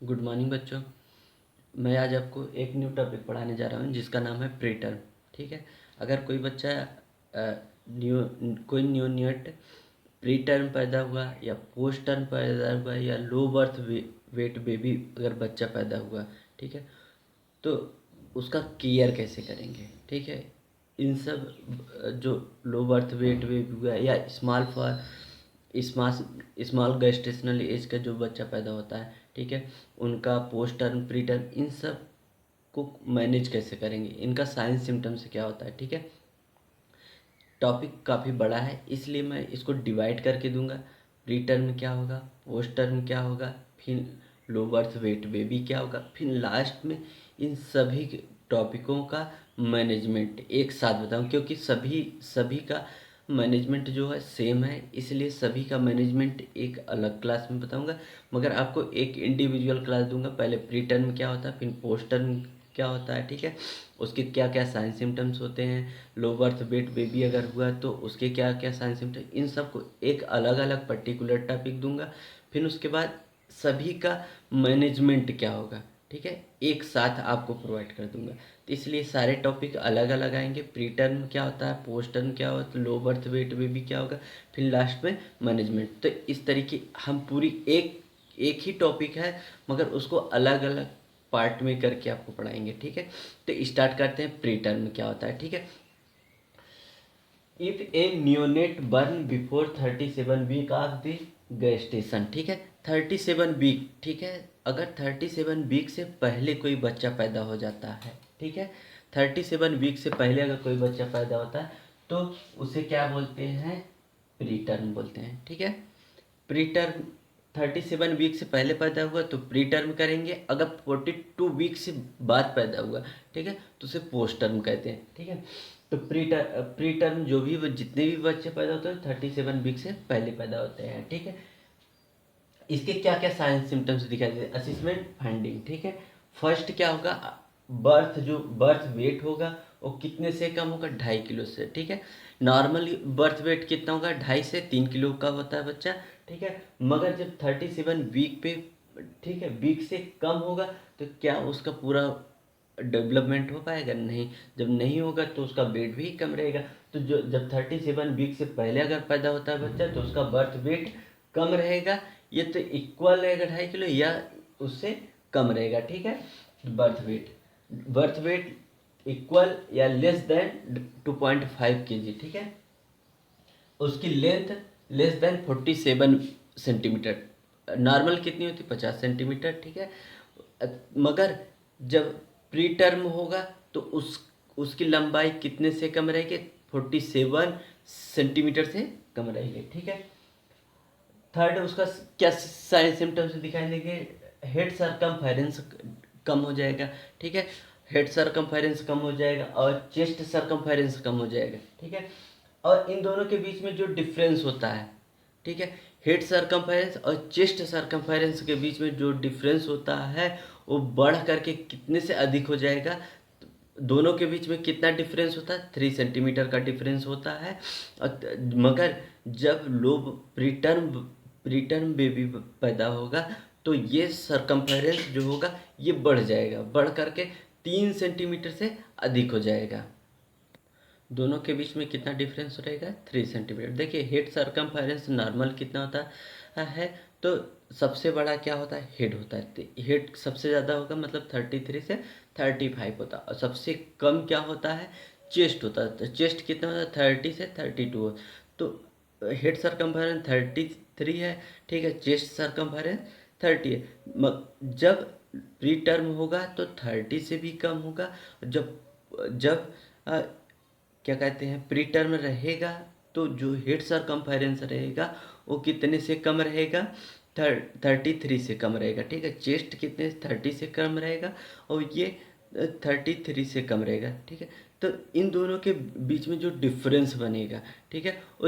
Good morning बच्चों। मैं आज आपको एक न्यू टॉपिक पढ़ाने जा रहा हूँ जिसका नाम है प्री टर्म। ठीक है। अगर कोई बच्चा न्यू कोई न्यू न्यूट प्री टर्म पैदा हुआ या पोस्ट टर्म पैदा हुआ या लो बर्थ वेट बेबी अगर बच्चा पैदा हुआ, ठीक है, तो उसका केयर कैसे करेंगे। ठीक है। इन सब जो लो बर्थ वेट बेबी हुआ या स्मॉल स्मॉल गेस्टेशनल एज का जो बच्चा पैदा होता है, ठीक है, उनका post term pre term in सब को मैनेज कैसे करेंगे, इनका साइंस सिम्टम्स क्या होता है। ठीक है। टॉपिक काफ़ी बड़ा है इसलिए मैं इसको डिवाइड करके दूंगा। प्री टर्म क्या होगा, पोस्ट टर्म क्या होगा, फिर लो बर्थ वेट बेबी क्या होगा, फिर लास्ट में इन सभी टॉपिकों का मैनेजमेंट एक साथ बताऊं, क्योंकि सभी सभी का मैनेजमेंट जो है सेम है, इसलिए सभी का मैनेजमेंट एक अलग क्लास में बताऊंगा, मगर आपको एक इंडिविजुअल क्लास दूंगा। पहले प्री टर्म क्या होता है, फिर पोस्ट टर्म क्या होता है, ठीक है, उसके क्या क्या साइन सिम्टम्स होते हैं, लो बर्थ वेट बेबी अगर हुआ तो उसके क्या क्या साइन सिम्टम, इन सबको एक अलग अलग पर्टिकुलर टॉपिक दूंगा। फिर उसके बाद सभी का मैनेजमेंट क्या होगा, ठीक है, एक साथ आपको प्रोवाइड कर दूंगा। तो इसलिए सारे टॉपिक अलग अलग आएंगे। प्री टर्म क्या होता है, पोस्ट टर्म क्या होता है, लो बर्थ वेट बेबी क्या होगा, फिर लास्ट में मैनेजमेंट। तो इस तरीके हम पूरी एक एक ही टॉपिक है मगर उसको अलग अलग पार्ट में करके आपको पढ़ाएंगे। ठीक है। तो स्टार्ट करते हैं प्री टर्म क्या होता है। ठीक है। If a neonate born before 37 week of the gestation, ठीक है, 37 वीक, ठीक है, अगर 37 वीक से पहले कोई बच्चा पैदा हो जाता है, ठीक है, 37 वीक से पहले अगर कोई बच्चा पैदा होता है तो उसे क्या बोलते हैं, प्री टर्म बोलते हैं। ठीक है। प्री टर्म 37 वीक से पहले पैदा हुआ तो प्री टर्म करेंगे, अगर 42 वीक से बाद पैदा हुआ, ठीक है, तो उसे पोस्ट टर्म कहते हैं। ठीक है। तो प्री टर्म जो भी जितने भी बच्चे पैदा होते हैं 37 वीक से पहले पैदा होते हैं। ठीक है। इसके क्या क्या साइंस सिम्टम्स दिखाई देते हैं, असेसमेंट फाइंडिंग। ठीक है। फर्स्ट क्या होगा, बर्थ वेट होगा वो कितने से कम होगा, 2.5 किलो से। ठीक है। नॉर्मली बर्थ वेट कितना होगा, 2.5 से 3 किलो का होता है बच्चा। ठीक है। मगर जब 37 वीक पे, ठीक है, वीक से कम होगा तो क्या उसका पूरा डेवलपमेंट हो पाएगा, नहीं। जब नहीं होगा तो उसका वेट भी कम रहेगा। तो जो जब 37 वीक से पहले अगर पैदा होता है बच्चा तो उसका बर्थ वेट कम रहेगा, ये तो इक्वल रहेगा 2.5 किलो या उससे कम रहेगा। ठीक है। बर्थ वेट इक्वल या लेस देन 2.5 kg। ठीक है। उसकी length less than 47 centimetre. Normal कितनी होती है, 50 सेंटीमीटर। ठीक है। मगर जब प्री टर्म होगा तो उसकी लंबाई कितने से कम रहेगी, 47 सेंटीमीटर से कम रहेगी। ठीक है। थर्ड उसका क्या साइन सिम्टम्स दिखाई देंगे, हेड सरकमफेरेंस कम हो जाएगा। ठीक है। हेड सरकमफेरेंस कम हो जाएगा और चेस्ट सरकमफेरेंस कम हो जाएगा। ठीक है। और इन दोनों के बीच में जो डिफरेंस होता है, ठीक है, हेड सरकमफेरेंस और चेस्ट सरकमफेरेंस के बीच में जो डिफरेंस होता है वो बढ़ करके कितने से अधिक हो जाएगा, दोनों के बीच में कितना डिफरेंस होता है, 3 सेंटीमीटर का डिफरेंस होता है। मगर जब लोग प्रीटर्म बेबी पैदा होगा तो ये सरकमफेरेंस जो होगा ये बढ़ जाएगा, बढ़ करके 3 सेंटीमीटर से अधिक हो जाएगा। दोनों के बीच में कितना डिफरेंस रहेगा, 3 सेंटीमीटर। देखिए हेड सरकमफेरेंस नॉर्मल कितना होता है, तो सबसे बड़ा क्या होता है, हेड होता है। तो हेड सबसे ज़्यादा होगा मतलब 33 से 35 होता है, और सबसे कम क्या होता है, चेस्ट होता है। तो चेस्ट कितना होता है, 30 से 32। तो हेड सरकमफेरेंस 33 है, ठीक है, चेस्ट सरकमफेरेंस 30 है। जब प्री टर्म होगा तो 30 से भी कम होगा। जब जब क्या कहते हैं प्री टर्म रहेगा तो जो हेड सरकमफेरेंस रहेगा वो कितने से कम रहेगा, 33 से कम रहेगा। ठीक है। चेस्ट कितने, 30 से कम रहेगा और ये 33 से कम रहेगा। ठीक है। तो इन दोनों के बीच में जो डिफरेंस बनेगा, ठीक है, वो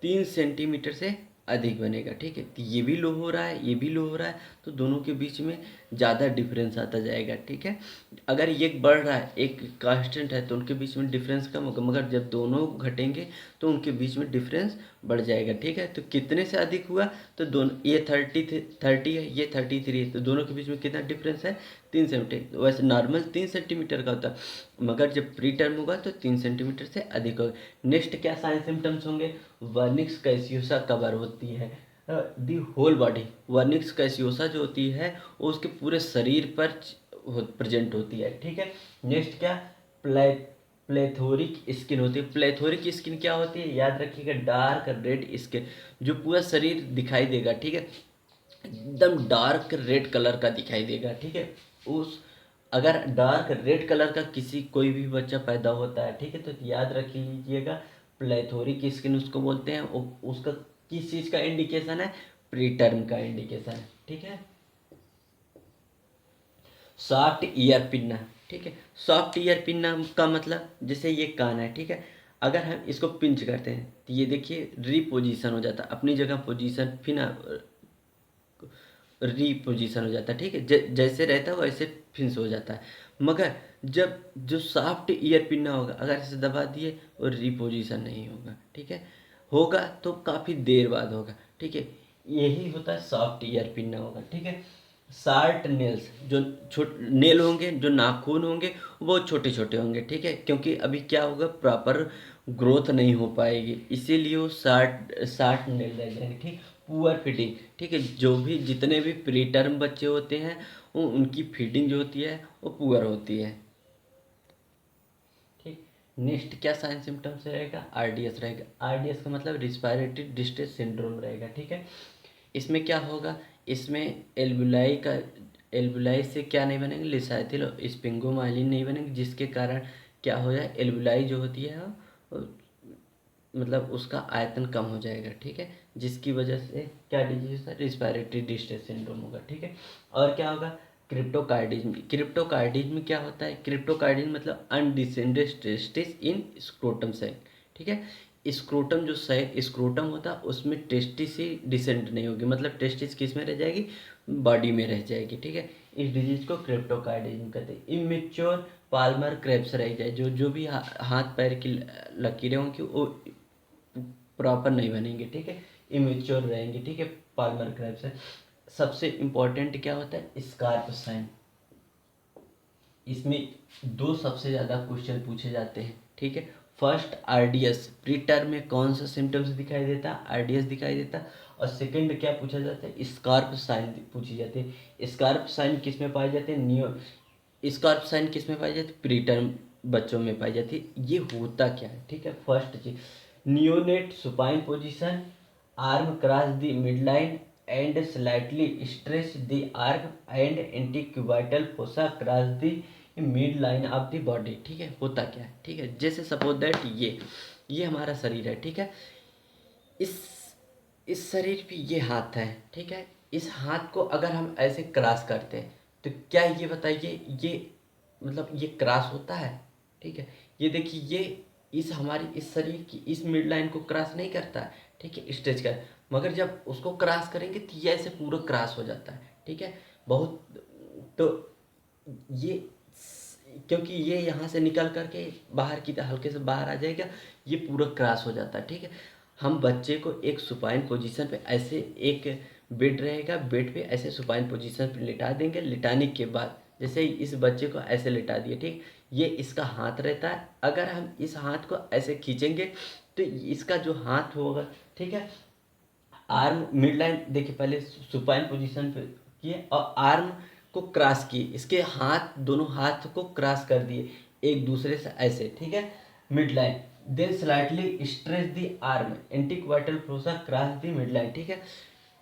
3 सेंटीमीटर से अधिक बनेगा। ठीक है, तो ये भी लो हो रहा है, ये भी लो हो रहा है, तो दोनों के बीच में ज़्यादा डिफरेंस आता जाएगा। ठीक है, अगर ये बढ़ रहा है, एक कांस्टेंट है, तो उनके बीच में डिफरेंस कम होगा, मगर जब दोनों घटेंगे तो उनके बीच में डिफरेंस बढ़ जाएगा। ठीक है, तो कितने से अधिक हुआ, तो दोनों, ये 30 है, ये 33 है, तो दोनों के बीच में कितना डिफरेंस है, 3 सेंटीमीटर। वैसे नॉर्मल 3 सेंटीमीटर का होता है, मगर जब प्री टर्म होगा तो 3 सेंटीमीटर से अधिक होगा। नेक्स्ट क्या साइन सिम्टम्स होंगे, वर्निक्स कैसियोसा कवर होती है दी होल बॉडी। वर्निक्स कैसियोसा जो होती है वो उसके पूरे शरीर पर प्रेजेंट होती है। ठीक है, नेक्स्ट क्या, प्लेथोरिक स्किन होती है। प्लेथोरिक स्किन क्या होती है, याद रखिएगा, डार्क रेड स्किन, जो पूरा शरीर दिखाई देगा। ठीक है, एकदम डार्क रेड कलर का दिखाई देगा। ठीक है, उस अगर डार्क रेड कलर का किसी कोई भी बच्चा पैदा होता है, ठीक है, तो याद रख लीजिएगा प्लेथोरिक स्किन उसको बोलते हैं। उसका किस चीज़ का इंडिकेशन है, प्री टर्म का इंडिकेशन है। ठीक है, सॉफ्ट ईयर पिन्ना। ठीक है, सॉफ्ट ईयर पिन्ना का मतलब जैसे ये कान है, ठीक है, अगर हम इसको पिंच करते हैं तो ये देखिए रिपोजिशन हो जाता है, अपनी जगह पोजीशन फिर ना रीपोजिशन हो जाता है। ठीक है, जैसे रहता है वैसे फिर से हो जाता है। मगर जब जो सॉफ्ट ईयर पिन्ना होगा, अगर इसे दबा दिए और रीपोजिशन नहीं होगा। ठीक है, होगा तो काफ़ी देर बाद होगा। ठीक है, यही होता है सॉफ्ट ईयर पिन्ना होगा। ठीक है, शार्ट नेल्स, जो नेल होंगे, जो नाखून होंगे वो छोटे छोटे होंगे। ठीक है, क्योंकि अभी क्या होगा, प्रॉपर ग्रोथ नहीं हो पाएगी, इसीलिए वो शार्ट शार्ट नेल रह जाएंगे। ठीक, पुअर फीडिंग। ठीक है, जो भी जितने भी प्री टर्म बच्चे होते हैं वो उनकी फीडिंग जो होती है वो पुअर होती है। ठीक, नेक्स्ट क्या साइन सिम्टम्स रहेगा, आरडीएस रहेगा। आरडीएस का मतलब रिस्पायरेटरी डिस्ट्रेस सिंड्रोम रहेगा। ठीक है, इसमें क्या होगा, इसमें एल्बुलाई से क्या नहीं बनेंगे, लिसाइथिल और स्पिंगोमाइलिन नहीं बनेंगे, जिसके कारण क्या हो जाए, एल्बुलाई जो होती है वो, मतलब उसका आयतन कम हो जाएगा। ठीक है, जिसकी वजह से क्या डिजीज होता है, रिस्पायरेटरी डिस्ट्रेस सिंड्रोम होगा। ठीक है, और क्या होगा, क्रिप्टोकार्डिज्म। क्रिप्टोकार्डिज्म क्या होता है, क्रिप्टोकार्डिज्म मतलब undescended testis in scrotum cell. ठीक है, स्क्रोटम जो सेल स्क्रोटम होता है उसमें टेस्टिस ही डिसेंड नहीं होगी, मतलब टेस्टिस किस में रह जाएगी, बॉडी में रह जाएगी। ठीक है, इस डिजीज को क्रिप्टोकार्डिज्म कहते हैं। इमेच्योर पाल्मर क्रेब्स रह जाए, जो भी हाथ पैर की लकीरें होंगी वो प्रॉपर नहीं बनेंगे। ठीक है, इमेच्योर रहेंगे। ठीक है, पाल्मर क्रैब्स है। सबसे इम्पोर्टेंट क्या होता है, स्कार्प साइन। इसमें दो सबसे ज़्यादा क्वेश्चन पूछे जाते हैं। ठीक है, फर्स्ट आरडीएस, प्री टर्म में कौन सा सिम्टम्स दिखाई देता है, आरडीएस दिखाई देता है। और सेकंड क्या पूछा जाता है, स्कार्प साइन पूछी जाती है। स्कार्प साइन किस में पाए जाते हैं, नियो स्कार्प साइन किस में पाई जाती है, प्री टर्म बच्चों में पाई जाती है। ये होता क्या है, ठीक है, फर्स्ट चीज, neonate supine position, arm cross the mid line and slightly stretch the arm and antecubital fossa cross the mid line of the body. ठीक है, होता क्या है, ठीक है, जैसे सपोज दैट ये हमारा शरीर है। ठीक है, इस इस शरीर पे ये हाथ है। ठीक है, इस हाथ को अगर हम ऐसे क्रॉस करते हैं तो क्या ये बताइए, ये मतलब ये क्रॉस होता है। ठीक है, ये देखिए, ये इस हमारी इस शरीर की इस मिड लाइन को क्रॉस नहीं करता है। ठीक है, स्ट्रेच कर, मगर जब उसको क्रॉस करेंगे तो ये ऐसे पूरा क्रॉस हो जाता है। ठीक है, बहुत, तो ये क्योंकि ये यहाँ से निकल करके बाहर की हल्के से बाहर आ जाएगा, ये पूरा क्रॉस हो जाता है। ठीक है, हम बच्चे को एक सुपाइन पोजीशन पे ऐसे, एक बेड रहेगा, बेड पे ऐसे सुपाइन पोजीशन पे लिटा देंगे। लिटाने के बाद जैसे इस बच्चे को ऐसे लिटा दिए, ठीक, ये इसका हाथ रहता है। अगर हम इस हाथ को ऐसे खींचेंगे तो इसका जो हाथ होगा, ठीक है, आर्म मिड लाइन देखिए, पहले सुपाइन पोजीशन पे किए और आर्म को क्रॉस किए, इसके हाथ, दोनों हाथ को क्रॉस कर दिए एक दूसरे से ऐसे। ठीक है, mid line, then slightly stretch the arm antecubital fossa cross the mid line. ठीक है,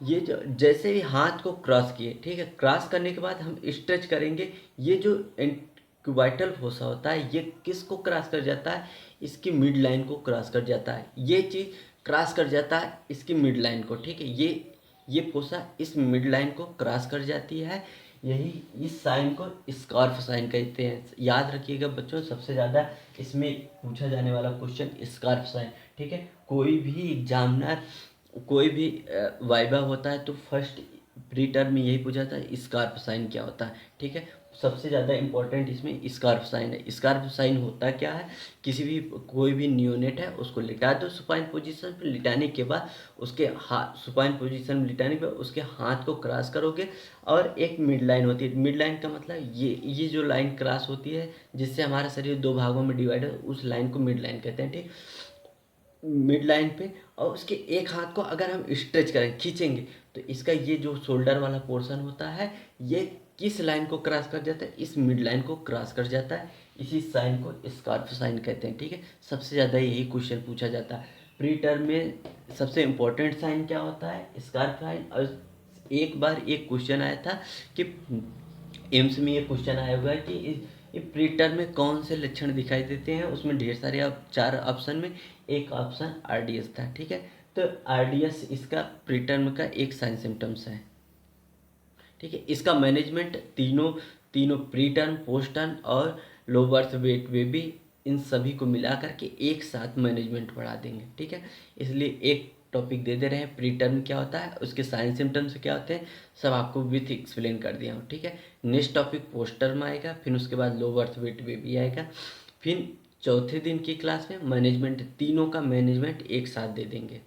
ये जो जैसे ही हाथ को क्रॉस किए, ठीक है, क्रॉस करने के बाद हम स्ट्रेच करेंगे, ये जो क्यूबाइटल फोसा होता है ये किसको क्रॉस कर जाता है, इसकी मिड लाइन को क्रॉस कर जाता है। ये चीज़ क्रॉस कर जाता है इसकी मिड लाइन को। ठीक है, ये फोसा इस मिड लाइन को क्रॉस कर जाती है, यही इस साइन को स्कार्फ साइन कहते हैं। याद रखिएगा बच्चों, सबसे ज़्यादा इसमें पूछा जाने वाला क्वेश्चन स्कार्फ साइन। ठीक है, कोई भी एग्जामिनर कोई भी वाइवा होता है तो फर्स्ट प्री टर्म में यही पूछा था स्कार्फ साइन क्या होता है, ठीक है। सबसे ज़्यादा इम्पोर्टेंट इसमें स्कार्फ साइन है। स्कार्फ साइन होता क्या है, किसी भी कोई भी नियोनेट है उसको लिटा दो सुपाइन पोजीशन पे, लिटाने के बाद उसके हाथ सुपाइन पोजीशन में लिटाने के बाद उसके हाथ को क्रॉस करोगे और एक मिड लाइन होती है। मिड लाइन का मतलब ये जो लाइन क्रॉस होती है जिससे हमारा शरीर दो भागों में डिवाइड है, उस लाइन को मिड लाइन कहते हैं, ठीक। मिड लाइन पे और उसके एक हाथ को अगर हम स्ट्रेच करें, खींचेंगे, तो इसका ये जो शोल्डर वाला पोर्शन होता है ये किस लाइन को क्रॉस कर जाता है, इस मिड लाइन को क्रॉस कर जाता है। इसी साइन को स्कार्फ साइन कहते हैं, ठीक है। सबसे ज़्यादा यही क्वेश्चन पूछा जाता है प्री टर्म में। सबसे इम्पोर्टेंट साइन क्या होता है, स्कार्फ साइन। और एक बार एक क्वेश्चन आया था कि एम्स में ये क्वेश्चन आया हुआ है कि ये प्री टर्म में कौन से लक्षण दिखाई देते हैं, उसमें ढेर सारे अब 4 ऑप्शन में एक ऑप्शन आरडीएस था, ठीक है। तो आरडीएस इसका प्री टर्म का एक साइन सिम्टम्स है, ठीक है। इसका मैनेजमेंट तीनों तीनों प्री टर्म, पोस्ट टर्म और लो बर्थ वेट बेबी, इन सभी को मिला करके एक साथ मैनेजमेंट पढ़ा देंगे, ठीक है। इसलिए एक टॉपिक दे रहे हैं प्री टर्म क्या होता है, उसके साइन सिम्टम्स क्या होते हैं, सब आपको विथ एक्सप्लेन कर दिया हूँ, ठीक है। नेक्स्ट टॉपिक पोस्ट टर्म आएगा, फिर उसके बाद लो बर्थ वेट बेबी आएगा, फिर चौथे दिन की क्लास में मैनेजमेंट, तीनों का मैनेजमेंट एक साथ दे देंगे।